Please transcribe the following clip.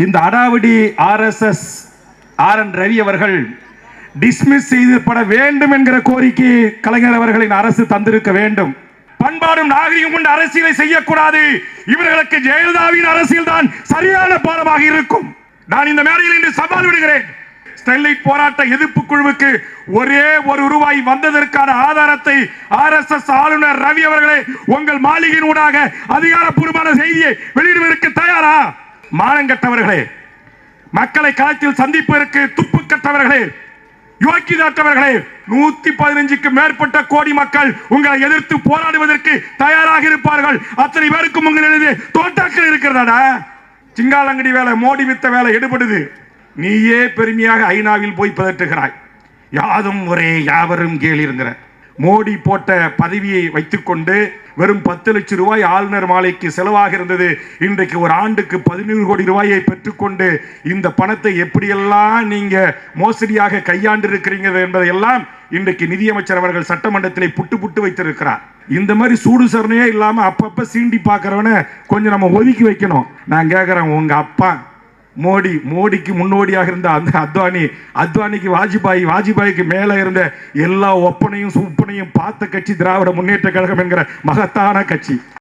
இந்த அடாவடி RSS RN Ravi அவர்கள் dismiss செய்யப்பட வேண்டும் என்கிற கோரிக்கை கலைஞர் அவர்களின் அரசு தந்திருக்க வேண்டும். பண்பாடும் நாகரிகம் கொண்ட அரசியலை செய்யக்கூடாது. இவர்களுக்கு ஜெயலலிதாவின் அரசியல் தான் சரியான பாடமாக இருக்கும். நான் இந்த மேடையில் இன்று சவால் விடுகிறேன். ஸ்டெர்லைட் போராட்ட எதிர்ப்பு குழுவுக்கு ஒரே ₹1 வந்ததற்கான ஆதாரத்தை RSS ஆளுநர் ரவி அவர்களே உங்கள் மாளிகையின் ஊடாக அதிகாரப்பூர்வமான செய்தியை வெளியிடுவதற்கு தயாரா? மானங்கட்டவர்களே, மக்களை களத்தில் சந்திப்பதற்கு துப்பு கட்டவர்களே, யோக்கியதற்றவர்களே, 115க்கு மேற்பட்ட கோடி மக்கள் உங்களை எதிர்த்து போராடுவதற்கு தயாராக இருப்பார்கள். அத்தனை பேருக்கும் உங்களிடையே தோட்டாக்கள் இருக்கிறதா? சிங்காலங்கடி வேலை, மோடி வித்த வேலை எடுபடுது. நீயே பெருமையாக ஐநாவில் போய் பதற்றுகிறாய். யாதும் ஒரே யாவரும் கேளிருங்கிற மோடி போட்ட பதவியை வைத்துக்கொண்டு வெறும் 10 லட்சம் ரூபாய் ஆளுநர் மாலைக்கு செலவாக இருந்தது. இன்றைக்கு ஒரு ஆண்டுக்கு 17 கோடி ரூபாயை பெற்றுக்கொண்டு இந்த பணத்தை எப்படியெல்லாம் நீங்க மோசடியாக கையாண்டு இருக்கிறீங்க என்பதையெல்லாம் இன்றைக்கு நிதியமைச்சர் அவர்கள் சட்டமன்றத்தில் புட்டு புட்டு வைத்திருக்கிறார். இந்த மாதிரி சூடு சரணையே இல்லாம அப்பப்ப சீண்டி பார்க்கறவன கொஞ்சம் நம்ம ஒதுக்கி வைக்கணும். நான் கேட்கிறேன், உங்க அப்பா மோடிக்கு முன்னோடியாக இருந்த அந்த அத்வானிக்கு வாஜ்பாய்க்கு மேல இருந்த எல்லா ஒப்பனையும் சுப்பனையும் பார்த்த கட்சி திராவிட முன்னேற்ற கழகம் என்கிற மகத்தான கட்சி.